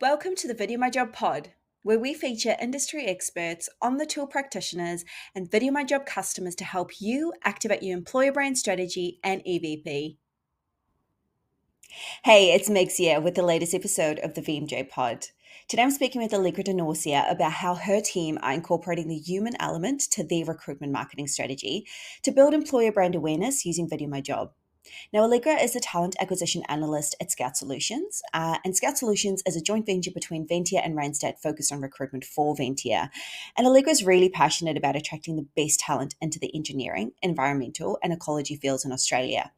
Welcome to the VideoMyJob pod, where we feature industry experts, on-the-tool practitioners, and VideoMyJob customers to help you activate your employer brand strategy and EVP. Hey, it's Megs here with the latest episode of the VMJPod. Today I'm speaking with Allegra Denorcia about how her team are incorporating the human element to their recruitment marketing strategy to build employer brand awareness using VideoMyJob. Now, Allegra is a talent acquisition analyst at Scout Solutions, and Scout Solutions is a joint venture between Ventia and Randstad focused on recruitment for Ventia. And Allegra is really passionate about attracting the best talent into the engineering, environmental, and ecology fields in Australia.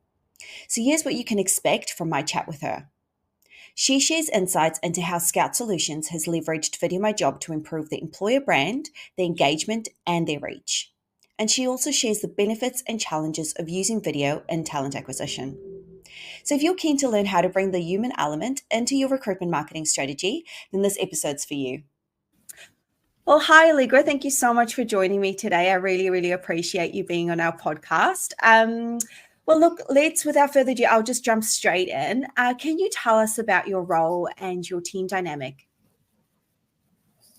So here's what you can expect from my chat with her. She shares insights into how Scout Solutions has leveraged VideoMyJob to improve their employer brand, their engagement, and their reach. And she also shares the benefits and challenges of using video in talent acquisition. So if you're keen to learn how to bring the human element into your recruitment marketing strategy, then this episode's for you. Well, hi, Allegra. Thank you so much for joining me today. I really, really appreciate you being on our podcast. Well, look, without further ado, I'll just jump straight in. Can you tell us about your role and your team dynamic?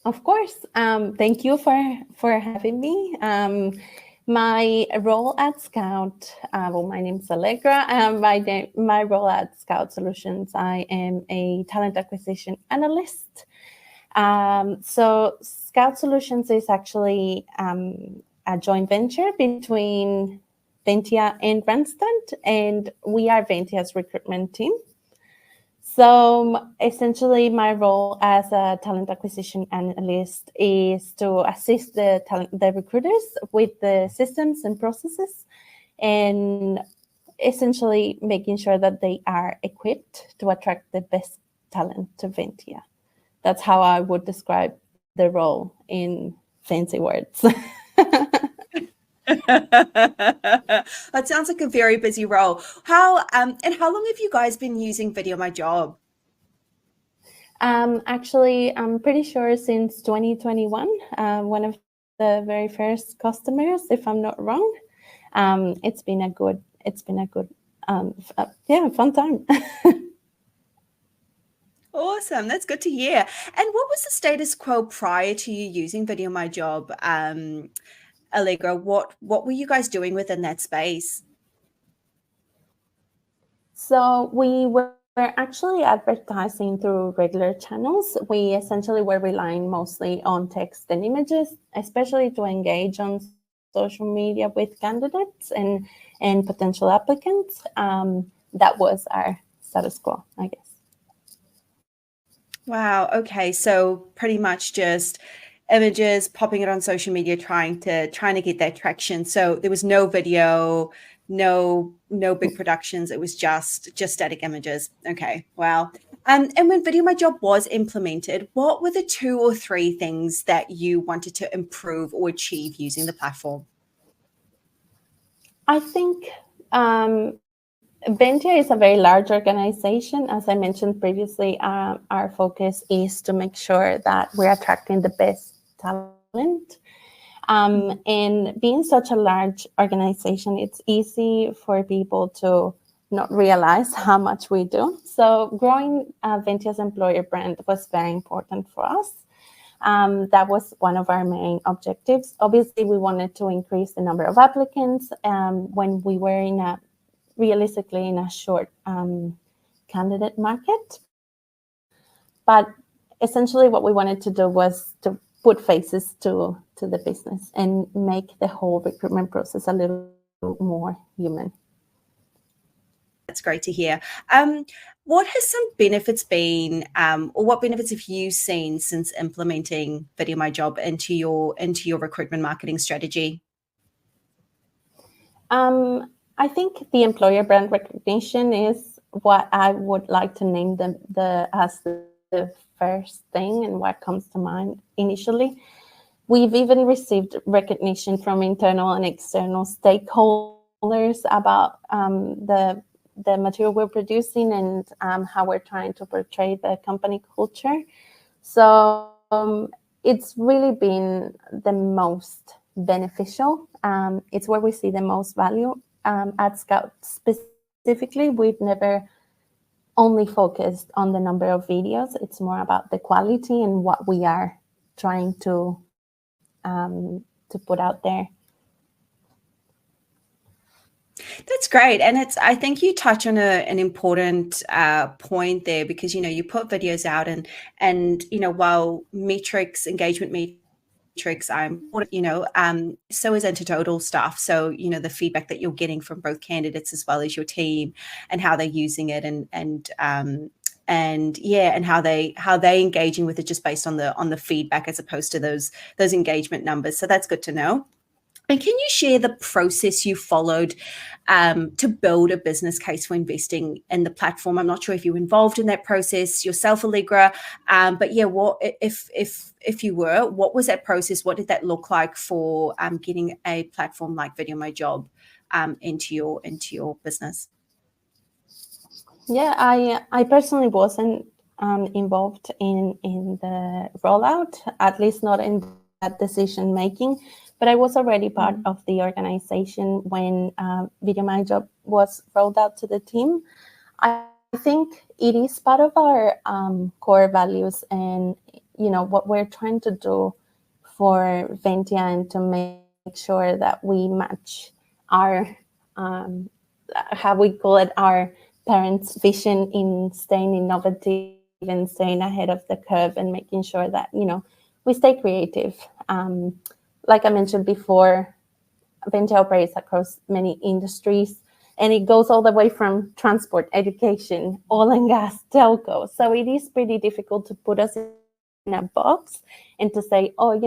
Of course. Thank you for having me. My role at Scout, my name's Allegra. My role at Scout Solutions, I am a talent acquisition analyst. So Scout Solutions is actually a joint venture between Ventia and Randstad, and we are Ventia's recruitment team. So essentially, my role as a talent acquisition analyst is to assist the recruiters with the systems and processes, and essentially making sure that they are equipped to attract the best talent to Ventia. That's how I would describe the role in fancy words. That sounds like a very busy role. How long have you guys been using VideoMyJob? Actually, I'm pretty sure since 2021, one of the very first customers, if I'm not wrong. It's been a good fun time. Awesome. That's good to hear. And what was the status quo prior to you using VideoMyJob? Allegra, what were you guys doing within that space? So we were actually advertising through regular channels. We essentially were relying mostly on text and images, especially to engage on social media with candidates and potential applicants. That was our status quo, I guess. Wow. Okay. So pretty much just images, popping it on social media, trying to get that traction. So there was no video, no big productions. It was just static images. Okay. Wow. And when VideoMyJob was implemented, what were the 2 or 3 things that you wanted to improve or achieve using the platform? I think Ventia is a very large organization. As I mentioned previously, our focus is to make sure that we're attracting the best talent. And being such a large organization, it's easy for people to not realize how much we do. So growing Ventia's employer brand was very important for us. That was one of our main objectives. Obviously, we wanted to increase the number of applicants when we were realistically in a short candidate market. But essentially what we wanted to do was to put faces to the business and make the whole recruitment process a little more human. That's great to hear. What has some benefits been, or what benefits have you seen since implementing VideoMyJob into your recruitment marketing strategy? I think the employer brand recognition is what I would like to name as the first thing and what comes to mind initially. We've even received recognition from internal and external stakeholders about the material we're producing and how we're trying to portray the company culture. So it's really been the most beneficial. It's where we see the most value. At Scout specifically, we've never only focused on the number of videos. It's more about the quality and what we are trying to put out there. That's great. And I think you touch on an important point there, because, you put videos out and, while engagement metrics are important, so is anecdotal stuff. So, the feedback that you're getting from both candidates as well as your team, and how they're using it, and how they engaging with it, just based on the feedback, as opposed to those engagement numbers. So that's good to know. And can you share the process you followed to build a business case for investing in the platform? I'm not sure if you were involved in that process yourself, Allegra, but yeah, what if you were, what was that process? What did that look like for getting a platform like VideoMyJob into your business? Yeah, I personally wasn't involved in the rollout, at least not in that decision making. But I was already part of the organization when VideoMyJob was rolled out to the team. I think it is part of our core values, and what we're trying to do for Ventia, and to make sure that we match our how we call it, our parents' vision in staying innovative and staying ahead of the curve, and making sure that we stay creative. Like I mentioned before, Ventia operates across many industries, and it goes all the way from transport, education, oil and gas, telco. So it is pretty difficult to put us in a box and to say, oh,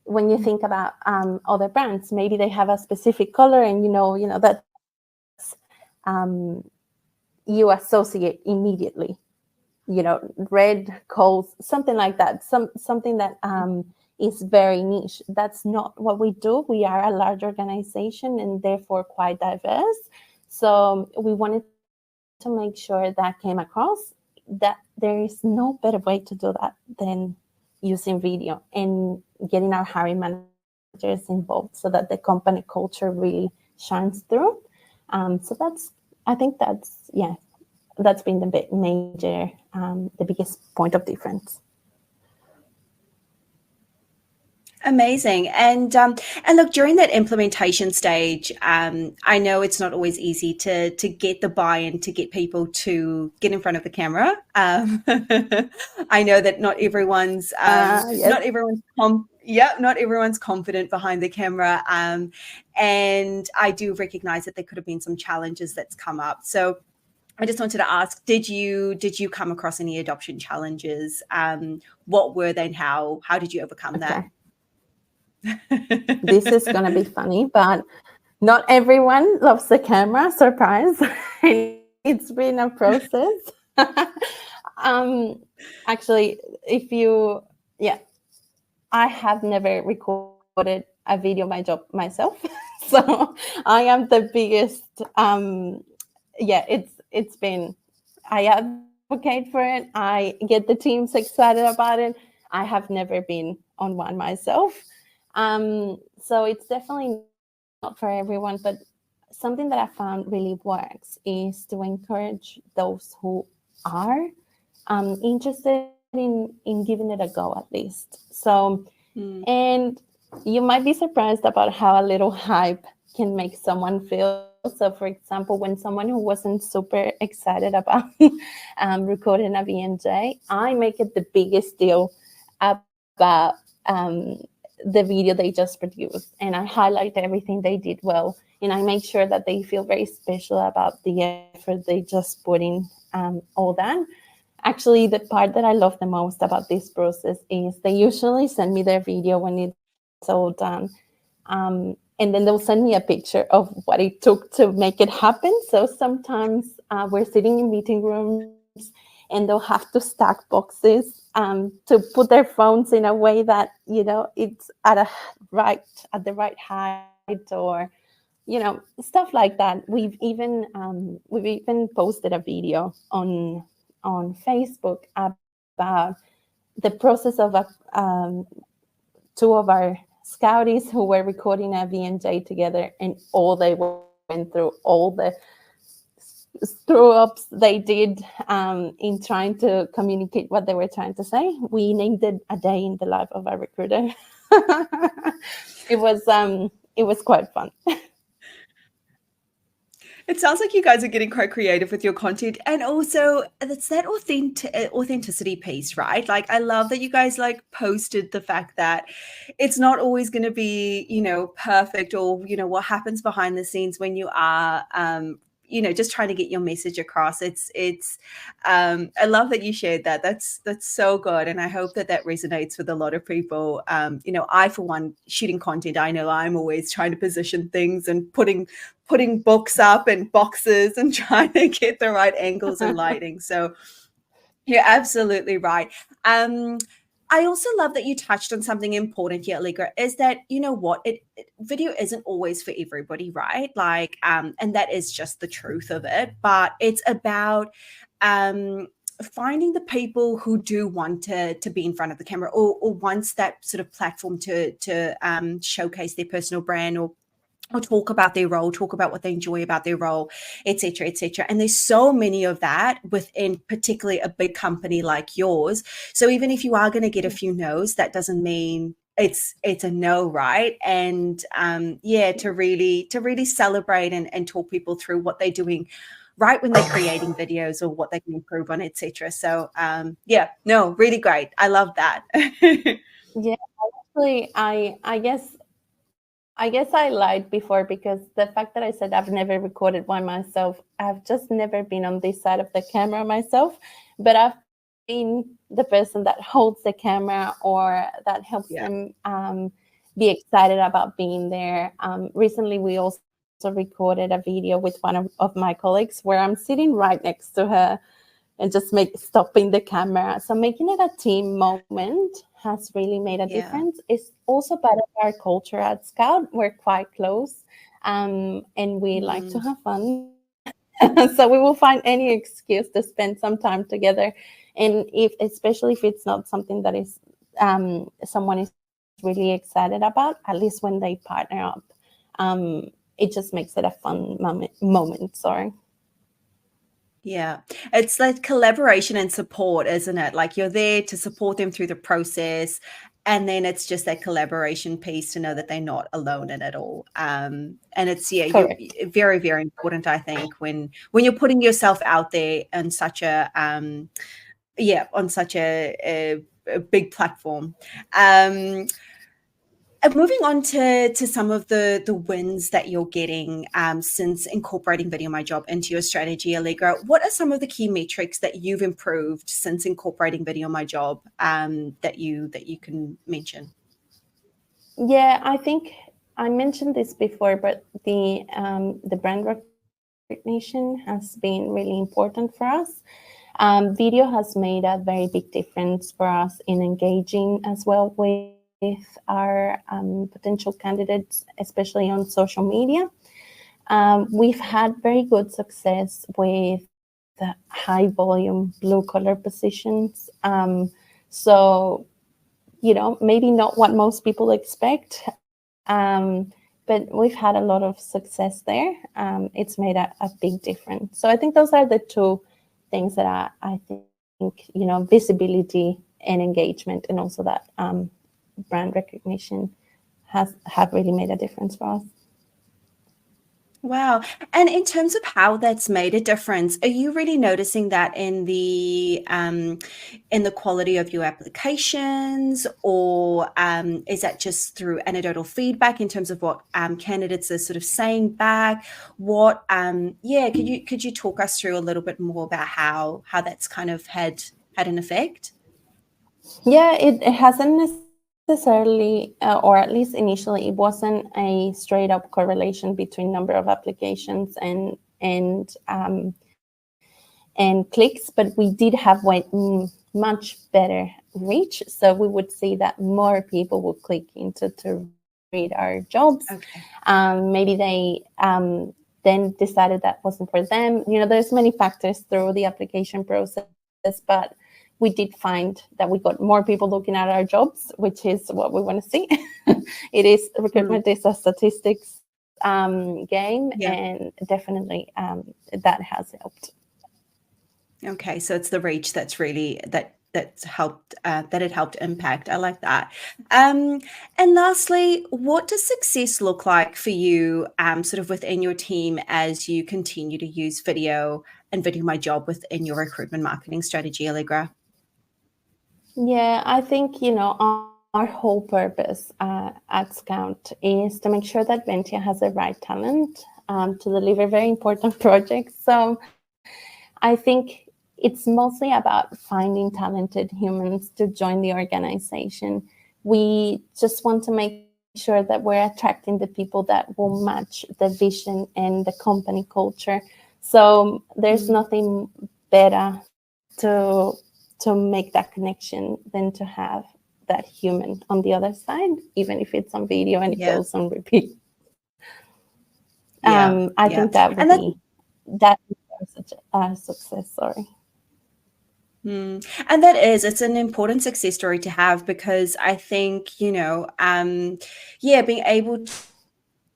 when you think about other brands, maybe they have a specific color, and that you associate immediately, red coals, something like that, something that is very niche. That's not what we do. We are a large organization and therefore quite diverse. So we wanted to make sure that came across, that there is no better way to do that than using video and getting our hiring managers involved, so that the company culture really shines through. So I think that's been the major, the biggest point of difference. Amazing. And look, during that implementation stage, I know it's not always easy to get the buy-in, to get people to get in front of the camera. I know that not everyone's Yes. not everyone's confident behind the camera. And I do recognize that there could have been some challenges that's come up. So I just wanted to ask, did you come across any adoption challenges? What were they, and how did you overcome that? This is going to be funny, but not everyone loves the camera. Surprise. It's been a process. Actually, I have never recorded a VideoMyJob myself. So I am the biggest, it's been, I advocate for it. I get the teams excited about it. I have never been on one myself. So it's definitely not for everyone, but something that I found really works is to encourage those who are interested in giving it a go, at least. So, and you might be surprised about how a little hype can make someone feel. So, for example, when someone who wasn't super excited about recording a VMJ, I make it the biggest deal about the video they just produced, and I highlight everything they did well, and I make sure that they feel very special about the effort they just put in, all that. Actually, the part that I love the most about this process is they usually send me their video when it's all done, and then they'll send me a picture of what it took to make it happen. So sometimes we're sitting in meeting rooms, and they'll have to stack boxes to put their phones in a way that, it's at the right height, or, stuff like that. We've even posted a video on Facebook about the process of two of our scouties who were recording a VMJ together, and all they went through, all the screw-ups they did in trying to communicate what they were trying to say. We named it A Day in the Life of a Recruiter. It was quite fun. It sounds like you guys are getting quite creative with your content, and also it's that authenticity piece, right? Like, I love that you guys like posted the fact that it's not always going to be, perfect, or what happens behind the scenes when you are just trying to get your message across. I love that you shared that. That's so good, and I hope that resonates with a lot of people. I, for one, shooting content, I know I'm always trying to position things and putting books up and boxes and trying to get the right angles and lighting. So you're absolutely right. I also love that you touched on something important here, Allegra, is that, video isn't always for everybody, right? Like, and that is just the truth of it. But it's about finding the people who do want to be in front of the camera, or wants that sort of platform to showcase their personal brand, or talk about their role, talk about what they enjoy about their role, et cetera, et cetera. And there's so many of that within particularly a big company like yours. So even if you are going to get a few no's, that doesn't mean it's a no, right? And to really celebrate and talk people through what they're doing right when they're creating videos, or what they can improve on, et cetera. So really great. I love that. Yeah, actually, I guess I lied before, because the fact that I said I've never recorded one myself, I've just never been on this side of the camera myself, but I've been the person that holds the camera, or that helps them be excited about being there. Recently, we also recorded a video with one of my colleagues where I'm sitting right next to her and just stopping the camera. So making it a team moment has really made a difference. It's also part of our culture at Scout. We're quite close, and we like to have fun. So we will find any excuse to spend some time together. And especially if it's not something that is someone is really excited about, at least when they partner up, it just makes it a fun moment. Sorry. Yeah, it's like collaboration and support, isn't it? Like, you're there to support them through the process, and then it's just that collaboration piece to know that they're not alone in it all. And it's you're very, very important, I think, when you're putting yourself out there on such a big platform. Moving on to some of the wins that you're getting since incorporating VideoMyJob into your strategy, Allegra. What are some of the key metrics that you've improved since incorporating VideoMyJob that you can mention? Yeah, I think I mentioned this before, but the brand recognition has been really important for us. Video has made a very big difference for us in engaging as well with our potential candidates, especially on social media. We've had very good success with the high volume blue collar positions. So, maybe not what most people expect, but we've had a lot of success there. It's made a big difference. So I think those are the two things that I think, visibility and engagement, and also that brand recognition have really made a difference for us. Wow. And in terms of how that's made a difference, are you really noticing that in the quality of your applications, or is that just through anecdotal feedback in terms of what candidates are sort of saying back? What could you talk us through a little bit more about how that's kind of had an effect? Yeah, it hasn't necessarily, or at least initially, it wasn't a straight up correlation between number of applications and clicks, but we did have much better reach. So we would see that more people would click to read our jobs. Okay. Maybe they then decided that wasn't for them. There's many factors through the application process, but we did find that we got more people looking at our jobs, which is what we want to see. It is recruitment is a statistics game, and definitely that has helped. Okay, so it's the reach that's really that's helped that it helped impact. I like that. And lastly, what does success look like for you, sort of within your team as you continue to use video and VideoMyJob within your recruitment marketing strategy, Allegra? Yeah, I think, our whole purpose at Scout is to make sure that Ventia has the right talent to deliver very important projects. So I think it's mostly about finding talented humans to join the organization. We just want to make sure that we're attracting the people that will match the vision and the company culture. So there's nothing better to make that connection than to have that human on the other side, even if it's on video and it goes on repeat. I think that would be that such a success story. And it's an important success story to have, because I think, being able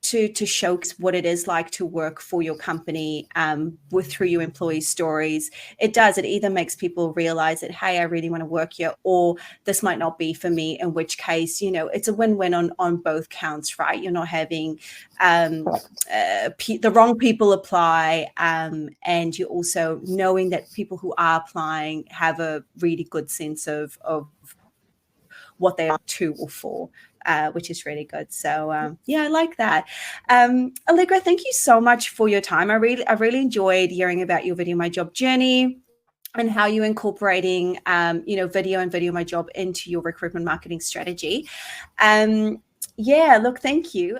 to show what it is like to work for your company through your employees' stories, it either makes people realize that, hey, I really want to work here, or this might not be for me, in which case, it's a win-win on both counts, right? You're not having the wrong people apply, and you're also knowing that people who are applying have a really good sense of what they are to or for. Which is really good. So I like that. Allegra, thank you so much for your time. I really enjoyed hearing about your VideoMyJob journey and how you're incorporating video and VideoMyJob into your recruitment marketing strategy. Thank you.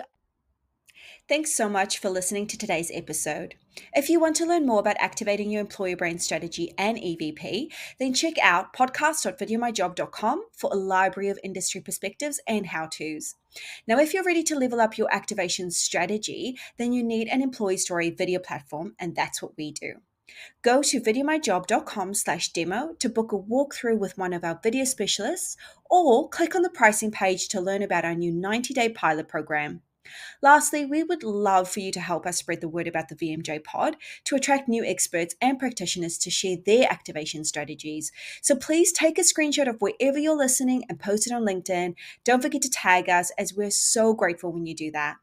Thanks so much for listening to today's episode. If you want to learn more about activating your employer brand strategy and EVP, then check out podcast.videomyjob.com for a library of industry perspectives and how-tos. Now, if you're ready to level up your activation strategy, then you need an employee story video platform, and that's what we do. Go to videomyjob.com/demo to book a walkthrough with one of our video specialists, or click on the pricing page to learn about our new 90-day pilot program. Lastly, we would love for you to help us spread the word about the VMJ pod to attract new experts and practitioners to share their activation strategies. So please take a screenshot of wherever you're listening and post it on LinkedIn. Don't forget to tag us, as we're so grateful when you do that.